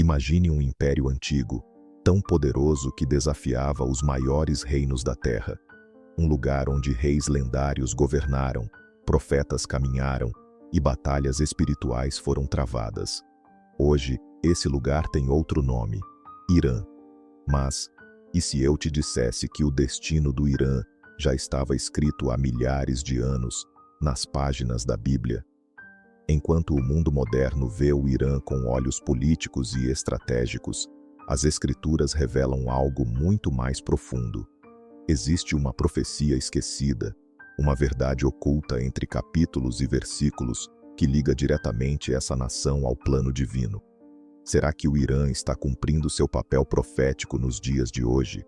Imagine um império antigo, tão poderoso que desafiava os maiores reinos da Terra. Um lugar onde reis lendários governaram, profetas caminharam e batalhas espirituais foram travadas. Hoje, esse lugar tem outro nome: Irã. Mas, e se eu te dissesse que o destino do Irã já estava escrito há milhares de anos nas páginas da Bíblia? Enquanto o mundo moderno vê o Irã com olhos políticos e estratégicos, as Escrituras revelam algo muito mais profundo. Existe uma profecia esquecida, uma verdade oculta entre capítulos e versículos que liga diretamente essa nação ao plano divino. Será que o Irã está cumprindo seu papel profético nos dias de hoje?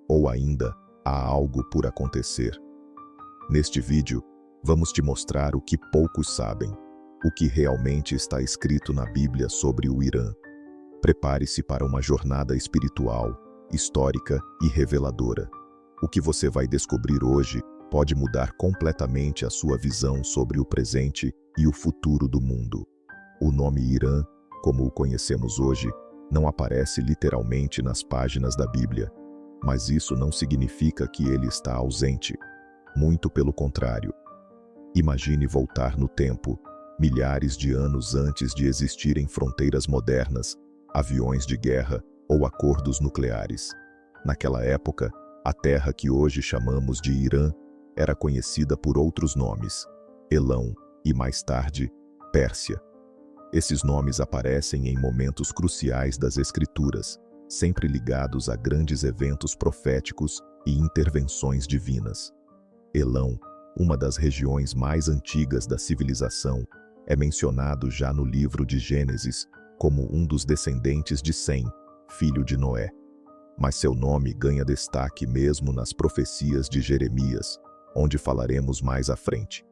Ou ainda há algo por acontecer? Neste vídeo, vamos te mostrar o que poucos sabem, o que realmente está escrito na Bíblia sobre o Irã. Prepare-se para uma jornada espiritual, histórica e reveladora. O que você vai descobrir hoje pode mudar completamente a sua visão sobre o presente e o futuro do mundo. O nome Irã, como o conhecemos hoje, não aparece literalmente nas páginas da Bíblia, mas isso não significa que ele está ausente. Muito pelo contrário. Imagine voltar no tempo, milhares de anos antes de existirem fronteiras modernas, aviões de guerra ou acordos nucleares. Naquela época, a terra que hoje chamamos de Irã era conhecida por outros nomes: Elão e, mais tarde, Pérsia. Esses nomes aparecem em momentos cruciais das Escrituras, sempre ligados a grandes eventos proféticos e intervenções divinas. Elão, uma das regiões mais antigas da civilização, é mencionado já no livro de Gênesis como um dos descendentes de Sem, filho de Noé. Mas seu nome ganha destaque mesmo nas profecias de Jeremias, onde falaremos mais à frente.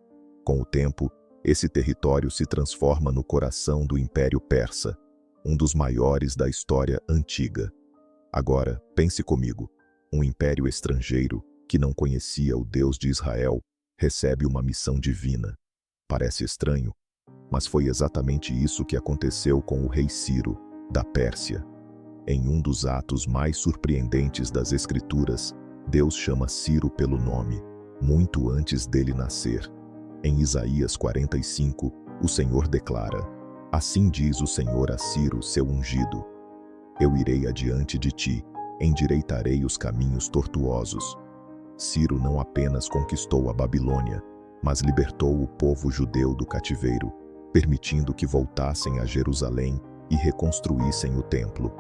Com o tempo, esse território se transforma no coração do Império Persa, um dos maiores da história antiga. Agora, pense comigo, um império estrangeiro, que não conhecia o Deus de Israel, recebe uma missão divina. Parece estranho, mas foi exatamente isso que aconteceu com o rei Ciro, da Pérsia. Em um dos atos mais surpreendentes das Escrituras, Deus chama Ciro pelo nome, muito antes dele nascer. Em Isaías 45, o Senhor declara: "Assim diz o Senhor a Ciro, seu ungido: Eu irei adiante de ti, endireitarei os caminhos tortuosos." Ciro não apenas conquistou a Babilônia, mas libertou o povo judeu do cativeiro, permitindo que voltassem a Jerusalém e reconstruíssem o templo.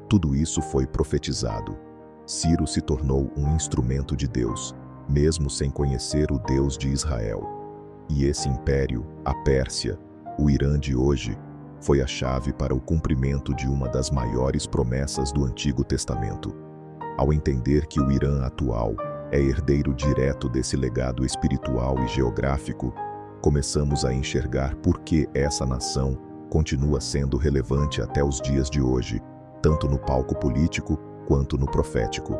Tudo isso foi profetizado. Ciro se tornou um instrumento de Deus, mesmo sem conhecer o Deus de Israel. E esse império, a Pérsia, o Irã de hoje, foi a chave para o cumprimento de uma das maiores promessas do Antigo Testamento. Ao entender que o Irã atual é herdeiro direto desse legado espiritual e geográfico, começamos a enxergar por que essa nação continua sendo relevante até os dias de hoje, tanto no palco político quanto no profético.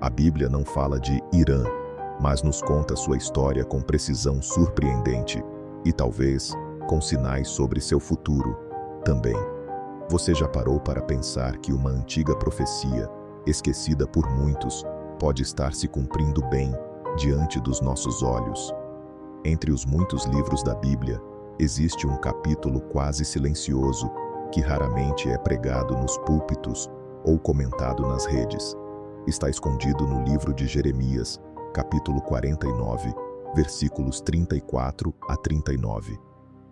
A Bíblia não fala de Irã, mas nos conta sua história com precisão surpreendente e talvez com sinais sobre seu futuro também. Você já parou para pensar que uma antiga profecia, esquecida por muitos, pode estar se cumprindo bem diante dos nossos olhos? Entre os muitos livros da Bíblia, existe um capítulo quase silencioso que raramente é pregado nos púlpitos ou comentado nas redes. Está escondido no livro de Jeremias, capítulo 49, versículos 34 a 39.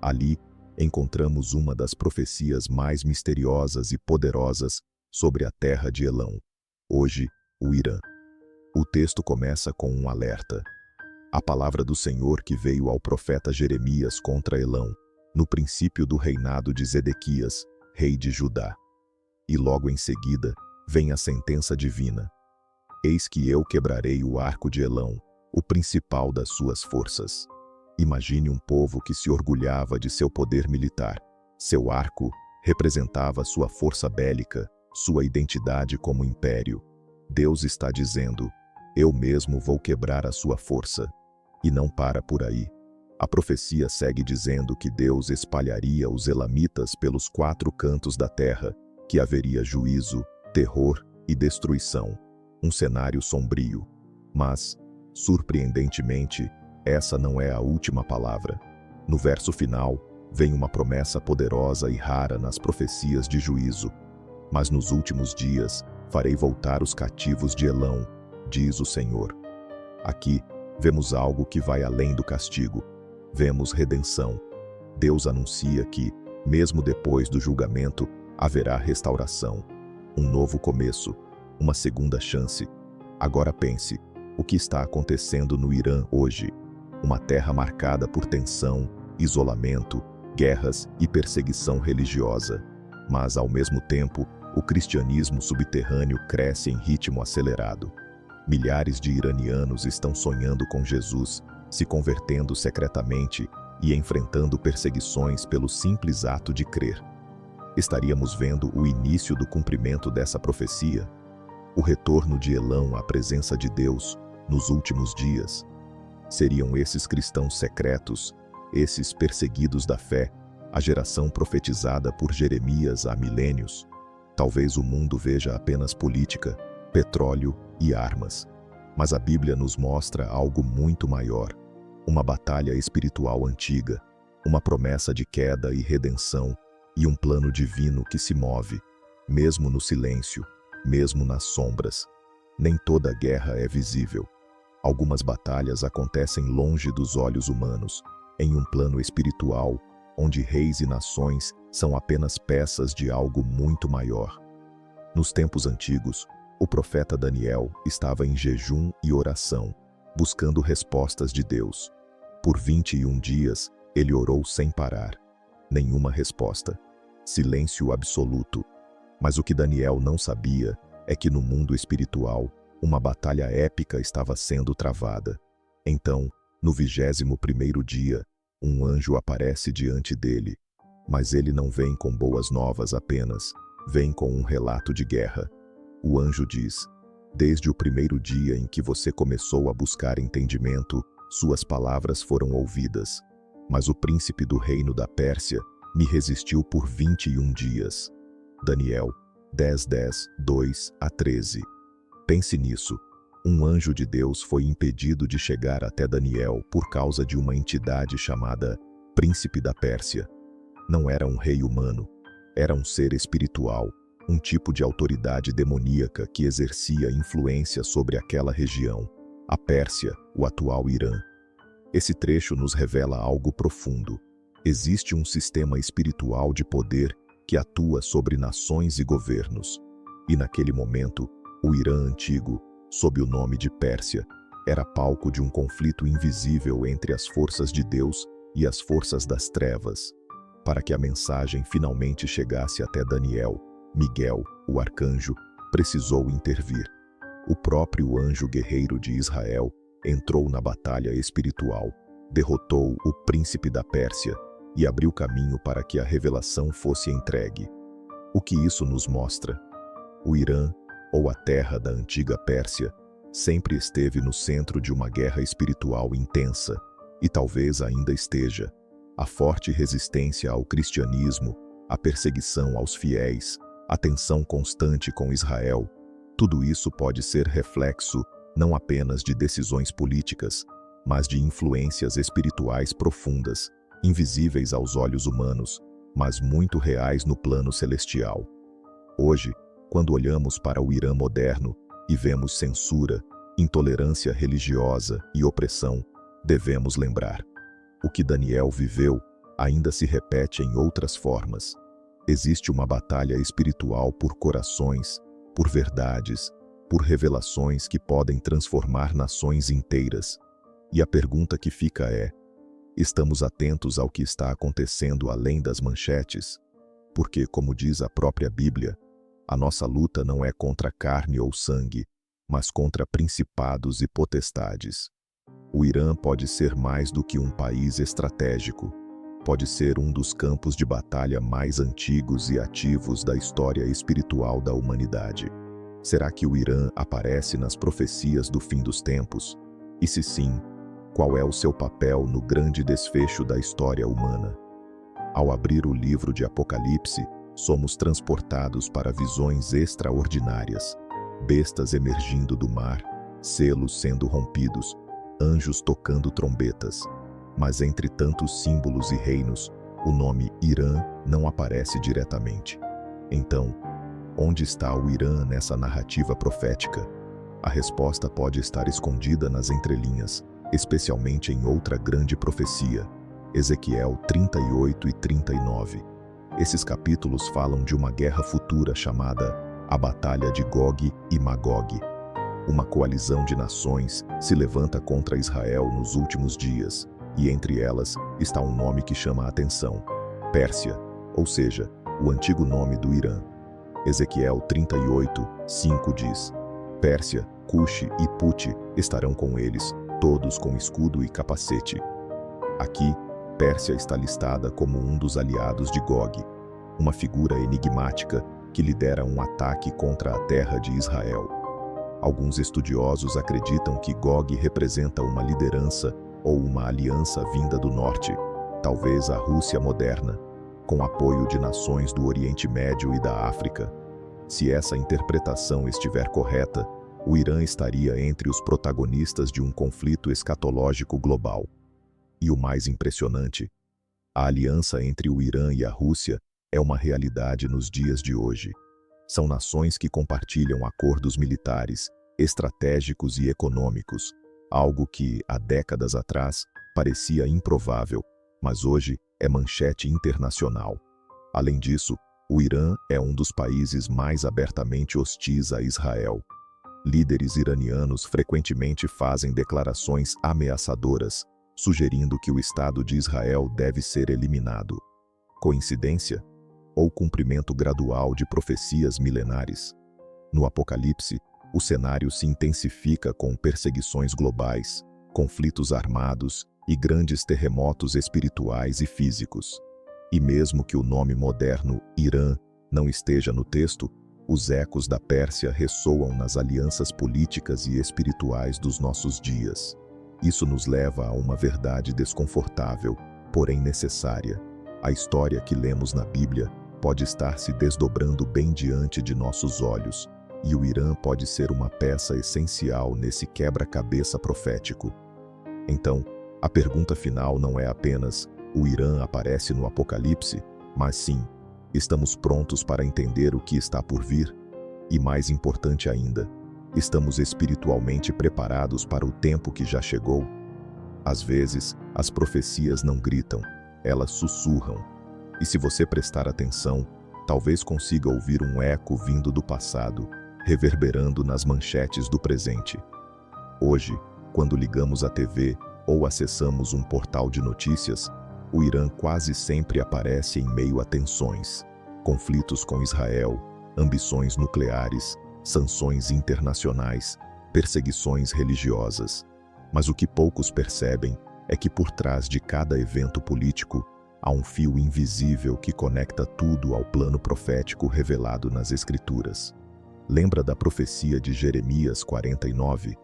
Ali, encontramos uma das profecias mais misteriosas e poderosas sobre a terra de Elão, hoje o Irã. O texto começa com um alerta: a palavra do Senhor que veio ao profeta Jeremias contra Elão, no princípio do reinado de Zedequias, rei de Judá. E logo em seguida, vem a sentença divina: eis que eu quebrarei o arco de Elão, o principal das suas forças. Imagine um povo que se orgulhava de seu poder militar. Seu arco representava sua força bélica, sua identidade como império. Deus está dizendo: eu mesmo vou quebrar a sua força. E não para por aí. A profecia segue dizendo que Deus espalharia os elamitas pelos 4 cantos da terra, que haveria juízo, terror e destruição. Um cenário sombrio. Mas, surpreendentemente, essa não é a última palavra. No verso final, vem uma promessa poderosa e rara nas profecias de juízo. Mas nos últimos dias, farei voltar os cativos de Elão, diz o Senhor. Aqui, vemos algo que vai além do castigo. Vemos redenção. Deus anuncia que, mesmo depois do julgamento, haverá restauração. Um novo começo, uma segunda chance. Agora pense, o que está acontecendo no Irã hoje? Uma terra marcada por tensão, isolamento, guerras e perseguição religiosa. Mas, ao mesmo tempo, o cristianismo subterrâneo cresce em ritmo acelerado. Milhares de iranianos estão sonhando com Jesus, se convertendo secretamente e enfrentando perseguições pelo simples ato de crer. Estaríamos vendo o início do cumprimento dessa profecia? O retorno de Elão à presença de Deus nos últimos dias? Seriam esses cristãos secretos, esses perseguidos da fé, a geração profetizada por Jeremias há milênios? Talvez o mundo veja apenas política, petróleo e armas. Mas a Bíblia nos mostra algo muito maior. Uma batalha espiritual antiga, uma promessa de queda e redenção, e um plano divino que se move, mesmo no silêncio, mesmo nas sombras. Nem toda guerra é visível. Algumas batalhas acontecem longe dos olhos humanos, em um plano espiritual, onde reis e nações são apenas peças de algo muito maior. Nos tempos antigos, o profeta Daniel estava em jejum e oração, buscando respostas de Deus. Por 21 dias, ele orou sem parar. Nenhuma resposta. Silêncio absoluto. Mas o que Daniel não sabia é que no mundo espiritual, uma batalha épica estava sendo travada. Então, no 21º dia, um anjo aparece diante dele. Mas ele não vem com boas novas apenas, vem com um relato de guerra. O anjo diz: desde o primeiro dia em que você começou a buscar entendimento, suas palavras foram ouvidas. Mas o príncipe do reino da Pérsia me resistiu por 21 dias. Daniel 10:10, 2-13. Pense nisso. Um anjo de Deus foi impedido de chegar até Daniel por causa de uma entidade chamada Príncipe da Pérsia. Não era um rei humano, era um ser espiritual, um tipo de autoridade demoníaca que exercia influência sobre aquela região, a Pérsia, o atual Irã. Esse trecho nos revela algo profundo. Existe um sistema espiritual de poder que atua sobre nações e governos. E naquele momento, o Irã antigo, sob o nome de Pérsia, era palco de um conflito invisível entre as forças de Deus e as forças das trevas. Para que a mensagem finalmente chegasse até Daniel, Miguel, o arcanjo, precisou intervir. O próprio anjo guerreiro de Israel entrou na batalha espiritual, derrotou o príncipe da Pérsia e abriu caminho para que a revelação fosse entregue. O que isso nos mostra? O Irã, ou a terra da antiga Pérsia, sempre esteve no centro de uma guerra espiritual intensa, e talvez ainda esteja. A forte resistência ao cristianismo, a perseguição aos fiéis, a tensão constante com Israel, tudo isso pode ser reflexo não apenas de decisões políticas, mas de influências espirituais profundas, invisíveis aos olhos humanos, mas muito reais no plano celestial. Hoje, quando olhamos para o Irã moderno e vemos censura, intolerância religiosa e opressão, devemos lembrar: o que Daniel viveu ainda se repete em outras formas. Existe uma batalha espiritual por corações, por verdades, por revelações que podem transformar nações inteiras. E a pergunta que fica é: estamos atentos ao que está acontecendo além das manchetes? Porque, como diz a própria Bíblia, a nossa luta não é contra carne ou sangue, mas contra principados e potestades. O Irã pode ser mais do que um país estratégico. Pode ser um dos campos de batalha mais antigos e ativos da história espiritual da humanidade. Será que o Irã aparece nas profecias do fim dos tempos? E se sim, qual é o seu papel no grande desfecho da história humana? Ao abrir o livro de Apocalipse, somos transportados para visões extraordinárias. Bestas emergindo do mar, selos sendo rompidos, anjos tocando trombetas. Mas entre tantos símbolos e reinos, o nome Irã não aparece diretamente. Então, onde está o Irã nessa narrativa profética? A resposta pode estar escondida nas entrelinhas, especialmente em outra grande profecia, Ezequiel 38 e 39. Esses capítulos falam de uma guerra futura chamada a Batalha de Gog e Magog. Uma coalizão de nações se levanta contra Israel nos últimos dias, e entre elas está um nome que chama a atenção: Pérsia, ou seja, o antigo nome do Irã. Ezequiel 38, 5 diz: Pérsia, Cuxe e Pute estarão com eles, todos com escudo e capacete. Aqui, Pérsia está listada como um dos aliados de Gog, uma figura enigmática que lidera um ataque contra a terra de Israel. Alguns estudiosos acreditam que Gog representa uma liderança ou uma aliança vinda do norte, talvez a Rússia moderna, com apoio de nações do Oriente Médio e da África. Se essa interpretação estiver correta, o Irã estaria entre os protagonistas de um conflito escatológico global. E o mais impressionante, a aliança entre o Irã e a Rússia é uma realidade nos dias de hoje. São nações que compartilham acordos militares, estratégicos e econômicos, algo que, há décadas atrás, parecia improvável, mas hoje é manchete internacional. Além disso, o Irã é um dos países mais abertamente hostis a Israel. Líderes iranianos frequentemente fazem declarações ameaçadoras, sugerindo que o Estado de Israel deve ser eliminado. Coincidência? Ou cumprimento gradual de profecias milenares? No Apocalipse, o cenário se intensifica com perseguições globais, conflitos armados e grandes terremotos espirituais e físicos. E mesmo que o nome moderno, Irã, não esteja no texto, os ecos da Pérsia ressoam nas alianças políticas e espirituais dos nossos dias. Isso nos leva a uma verdade desconfortável, porém necessária. A história que lemos na Bíblia pode estar se desdobrando bem diante de nossos olhos, e o Irã pode ser uma peça essencial nesse quebra-cabeça profético. Então, a pergunta final não é apenas: o Irã aparece no Apocalipse, mas sim: estamos prontos para entender o que está por vir? E mais importante ainda, estamos espiritualmente preparados para o tempo que já chegou? Às vezes, as profecias não gritam, elas sussurram. E se você prestar atenção, talvez consiga ouvir um eco vindo do passado, reverberando nas manchetes do presente. Hoje, quando ligamos a TV ou acessamos um portal de notícias, o Irã quase sempre aparece em meio a tensões, conflitos com Israel, ambições nucleares, sanções internacionais, perseguições religiosas. Mas o que poucos percebem é que por trás de cada evento político há um fio invisível que conecta tudo ao plano profético revelado nas Escrituras. Lembra da profecia de Jeremias 49?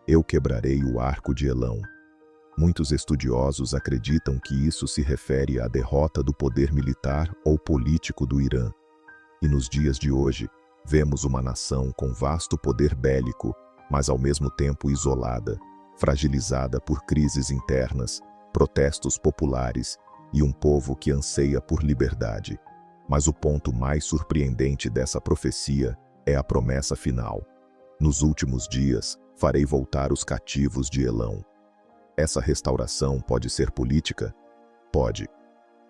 Eu quebrarei o arco de Elão. Muitos estudiosos acreditam que isso se refere à derrota do poder militar ou político do Irã. E nos dias de hoje, vemos uma nação com vasto poder bélico, mas ao mesmo tempo isolada, fragilizada por crises internas, protestos populares e um povo que anseia por liberdade. Mas o ponto mais surpreendente dessa profecia é a promessa final: nos últimos dias, farei voltar os cativos de Elão. Essa restauração pode ser política? Pode.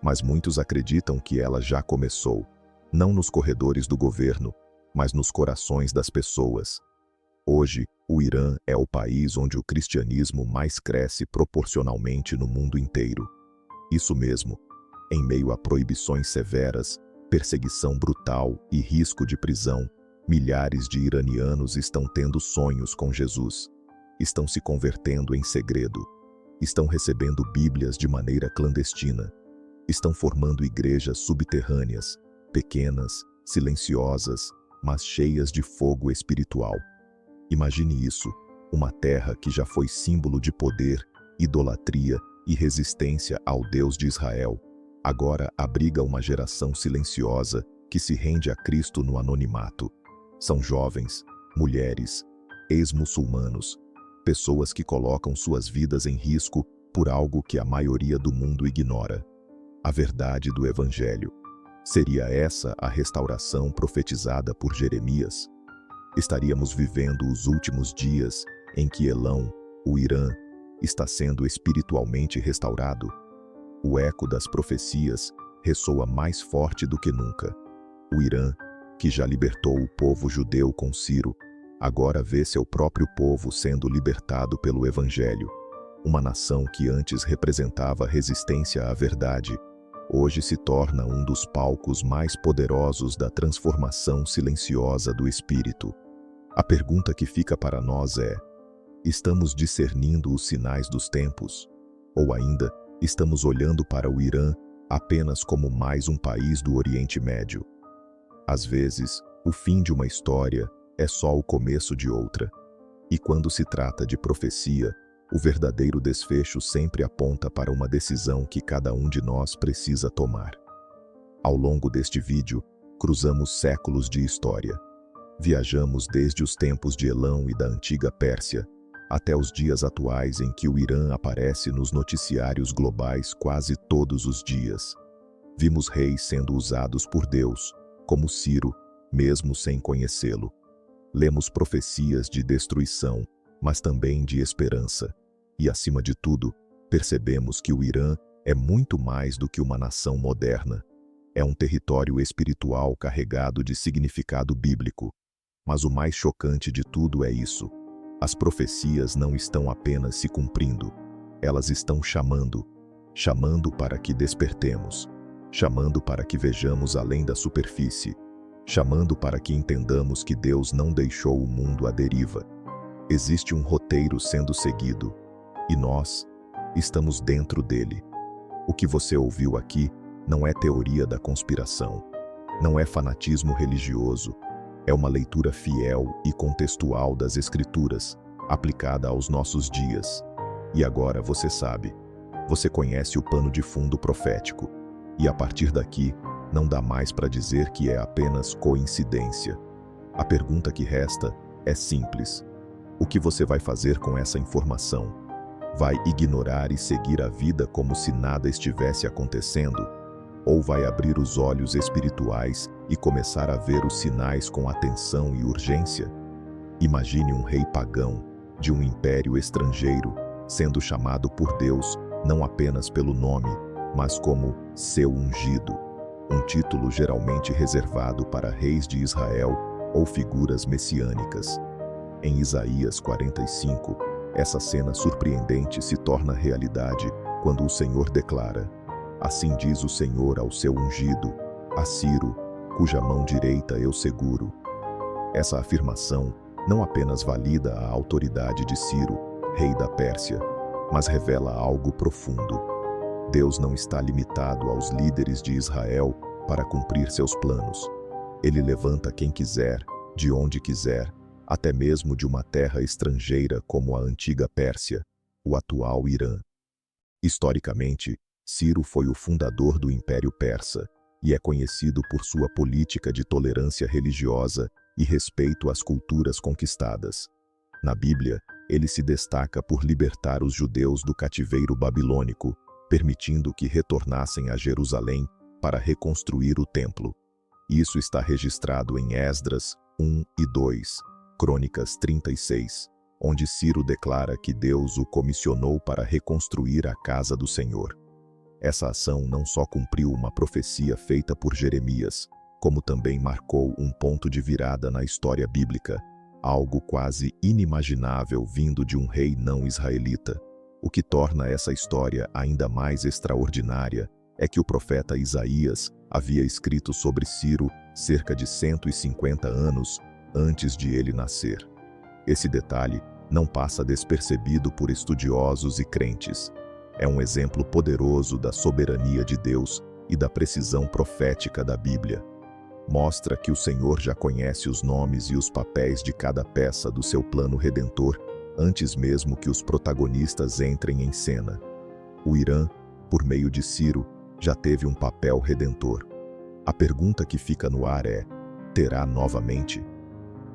Mas muitos acreditam que ela já começou, não nos corredores do governo, mas nos corações das pessoas. Hoje, o Irã é o país onde o cristianismo mais cresce proporcionalmente no mundo inteiro. Isso mesmo, em meio a proibições severas, perseguição brutal e risco de prisão, milhares de iranianos estão tendo sonhos com Jesus. Estão se convertendo em segredo. Estão recebendo Bíblias de maneira clandestina. Estão formando igrejas subterrâneas, pequenas, silenciosas, mas cheias de fogo espiritual. Imagine isso, uma terra que já foi símbolo de poder, idolatria e resistência ao Deus de Israel, agora abriga uma geração silenciosa que se rende a Cristo no anonimato. São jovens, mulheres, ex-muçulmanos, pessoas que colocam suas vidas em risco por algo que a maioria do mundo ignora: a verdade do Evangelho. Seria essa a restauração profetizada por Jeremias? Estaríamos vivendo os últimos dias em que Elão, o Irã, está sendo espiritualmente restaurado? O eco das profecias ressoa mais forte do que nunca. O Irã, que já libertou o povo judeu com Ciro, agora vê seu próprio povo sendo libertado pelo Evangelho. Uma nação que antes representava resistência à verdade, hoje se torna um dos palcos mais poderosos da transformação silenciosa do Espírito. A pergunta que fica para nós é: estamos discernindo os sinais dos tempos? Ou ainda, estamos olhando para o Irã apenas como mais um país do Oriente Médio? Às vezes, o fim de uma história é só o começo de outra. E quando se trata de profecia, o verdadeiro desfecho sempre aponta para uma decisão que cada um de nós precisa tomar. Ao longo deste vídeo, cruzamos séculos de história. Viajamos desde os tempos de Elão e da antiga Pérsia, até os dias atuais em que o Irã aparece nos noticiários globais quase todos os dias. Vimos reis sendo usados por Deus, como Ciro, mesmo sem conhecê-lo. Lemos profecias de destruição, mas também de esperança. E, acima de tudo, percebemos que o Irã é muito mais do que uma nação moderna. É um território espiritual carregado de significado bíblico. Mas o mais chocante de tudo é isso: as profecias não estão apenas se cumprindo, elas estão chamando para que despertemos, chamando para que vejamos além da superfície, chamando para que entendamos que Deus não deixou o mundo à deriva. Existe um roteiro sendo seguido, e nós estamos dentro dele. O que você ouviu aqui não é teoria da conspiração, não é fanatismo religioso, é uma leitura fiel e contextual das Escrituras, aplicada aos nossos dias. E agora você sabe, você conhece o pano de fundo profético, e a partir daqui, não dá mais para dizer que é apenas coincidência. A pergunta que resta é simples: o que você vai fazer com essa informação? Vai ignorar e seguir a vida como se nada estivesse acontecendo? Ou vai abrir os olhos espirituais e começar a ver os sinais com atenção e urgência? Imagine um rei pagão, de um império estrangeiro, sendo chamado por Deus não apenas pelo nome, mas como seu ungido, um título geralmente reservado para reis de Israel ou figuras messiânicas. Em Isaías 45, essa cena surpreendente se torna realidade quando o Senhor declara: assim diz o Senhor ao seu ungido, a Ciro, cuja mão direita eu seguro. Essa afirmação não apenas valida a autoridade de Ciro, rei da Pérsia, mas revela algo profundo. Deus não está limitado aos líderes de Israel para cumprir seus planos. Ele levanta quem quiser, de onde quiser, até mesmo de uma terra estrangeira como a antiga Pérsia, o atual Irã. Historicamente, Ciro foi o fundador do Império Persa e é conhecido por sua política de tolerância religiosa e respeito às culturas conquistadas. Na Bíblia, ele se destaca por libertar os judeus do cativeiro babilônico, permitindo que retornassem a Jerusalém para reconstruir o templo. Isso está registrado em Esdras 1 e 2, Crônicas 36, onde Ciro declara que Deus o comissionou para reconstruir a casa do Senhor. Essa ação não só cumpriu uma profecia feita por Jeremias, como também marcou um ponto de virada na história bíblica, algo quase inimaginável vindo de um rei não israelita. O que torna essa história ainda mais extraordinária é que o profeta Isaías havia escrito sobre Ciro cerca de 150 anos antes de ele nascer. Esse detalhe não passa despercebido por estudiosos e crentes. É um exemplo poderoso da soberania de Deus e da precisão profética da Bíblia. Mostra que o Senhor já conhece os nomes e os papéis de cada peça do seu plano redentor antes mesmo que os protagonistas entrem em cena. O Irã, por meio de Ciro, já teve um papel redentor. A pergunta que fica no ar é: terá novamente?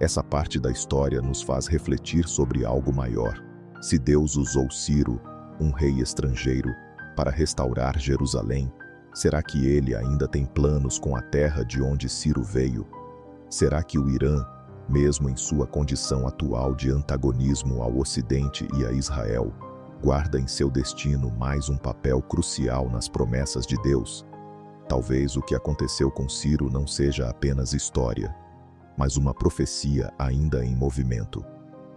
Essa parte da história nos faz refletir sobre algo maior. Se Deus usou Ciro, um rei estrangeiro, para restaurar Jerusalém, será que ele ainda tem planos com a terra de onde Ciro veio? Será que o Irã, mesmo em sua condição atual de antagonismo ao Ocidente e a Israel, guarda em seu destino mais um papel crucial nas promessas de Deus? Talvez o que aconteceu com Ciro não seja apenas história, mas uma profecia ainda em movimento.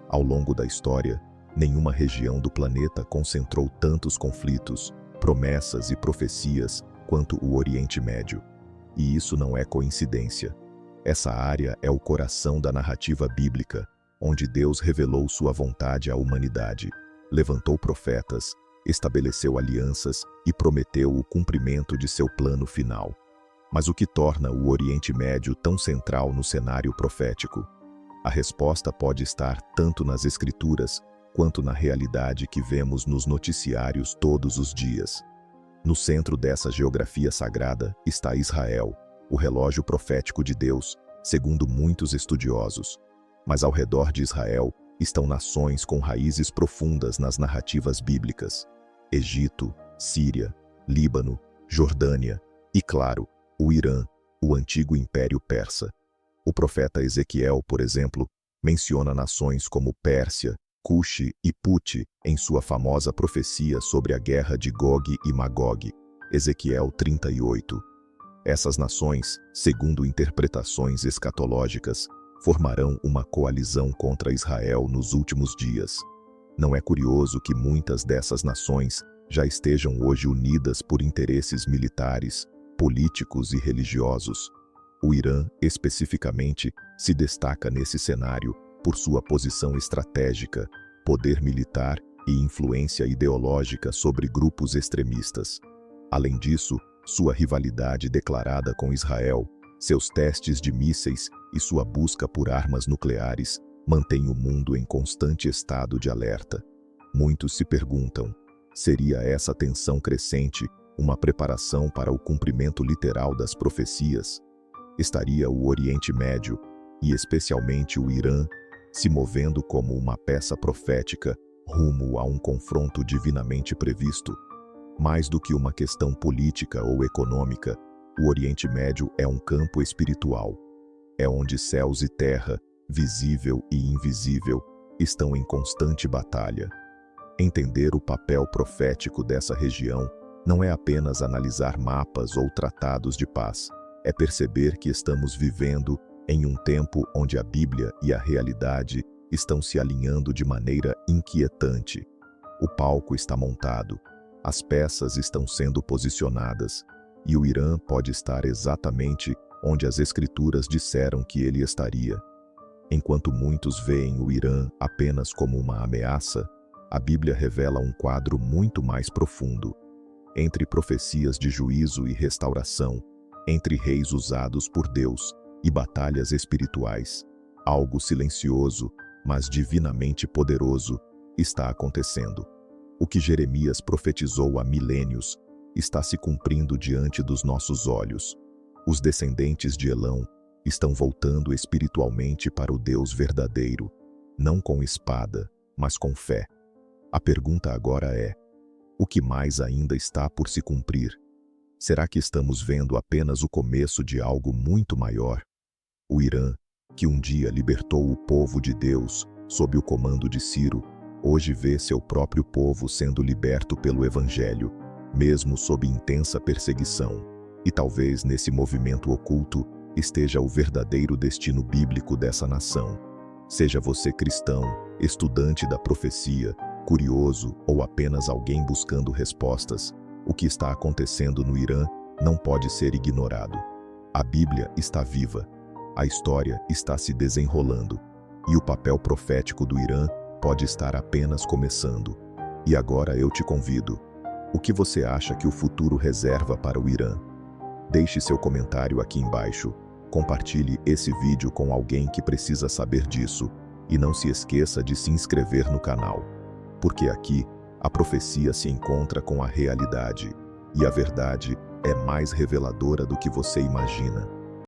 Ao longo da história, nenhuma região do planeta concentrou tantos conflitos, promessas e profecias quanto o Oriente Médio. E isso não é coincidência. Essa área é o coração da narrativa bíblica, onde Deus revelou sua vontade à humanidade, levantou profetas, estabeleceu alianças e prometeu o cumprimento de seu plano final. Mas o que torna o Oriente Médio tão central no cenário profético? A resposta pode estar tanto nas Escrituras quanto na realidade que vemos nos noticiários todos os dias. No centro dessa geografia sagrada está Israel, o relógio profético de Deus, segundo muitos estudiosos. Mas ao redor de Israel estão nações com raízes profundas nas narrativas bíblicas: Egito, Síria, Líbano, Jordânia e, claro, o Irã, o antigo Império Persa. O profeta Ezequiel, por exemplo, menciona nações como Pérsia, Cuxi e Puti em sua famosa profecia sobre a guerra de Gog e Magog, Ezequiel 38. Essas nações, segundo interpretações escatológicas, formarão uma coalizão contra Israel nos últimos dias. Não é curioso que muitas dessas nações já estejam hoje unidas por interesses militares, políticos e religiosos? O Irã, especificamente, se destaca nesse cenário por sua posição estratégica, poder militar e influência ideológica sobre grupos extremistas. Além disso, sua rivalidade declarada com Israel, seus testes de mísseis e sua busca por armas nucleares mantém o mundo em constante estado de alerta. Muitos se perguntam: seria essa tensão crescente uma preparação para o cumprimento literal das profecias? Estaria o Oriente Médio, e especialmente o Irã, se movendo como uma peça profética rumo a um confronto divinamente previsto? Mais do que uma questão política ou econômica, o Oriente Médio é um campo espiritual. É onde céus e terra, visível e invisível, estão em constante batalha. Entender o papel profético dessa região não é apenas analisar mapas ou tratados de paz, é perceber que estamos vivendo em um tempo onde a Bíblia e a realidade estão se alinhando de maneira inquietante. O palco está montado, as peças estão sendo posicionadas, e o Irã pode estar exatamente onde as Escrituras disseram que ele estaria. Enquanto muitos veem o Irã apenas como uma ameaça, a Bíblia revela um quadro muito mais profundo. Entre profecias de juízo e restauração, entre reis usados por Deus e batalhas espirituais, algo silencioso, mas divinamente poderoso, está acontecendo. O que Jeremias profetizou há milênios está se cumprindo diante dos nossos olhos. Os descendentes de Elão estão voltando espiritualmente para o Deus verdadeiro, não com espada, mas com fé. A pergunta agora é: o que mais ainda está por se cumprir? Será que estamos vendo apenas o começo de algo muito maior? O Irã, que um dia libertou o povo de Deus sob o comando de Ciro, hoje vê seu próprio povo sendo liberto pelo Evangelho, mesmo sob intensa perseguição. E talvez nesse movimento oculto esteja o verdadeiro destino bíblico dessa nação. Seja você cristão, estudante da profecia, curioso ou apenas alguém buscando respostas, o que está acontecendo no Irã não pode ser ignorado. A Bíblia está viva, a história está se desenrolando, e o papel profético do Irã pode estar apenas começando. E agora eu te convido: o que você acha que o futuro reserva para o Irã? Deixe seu comentário aqui embaixo, compartilhe esse vídeo com alguém que precisa saber disso, e não se esqueça de se inscrever no canal. Porque aqui, a profecia se encontra com a realidade, e a verdade é mais reveladora do que você imagina.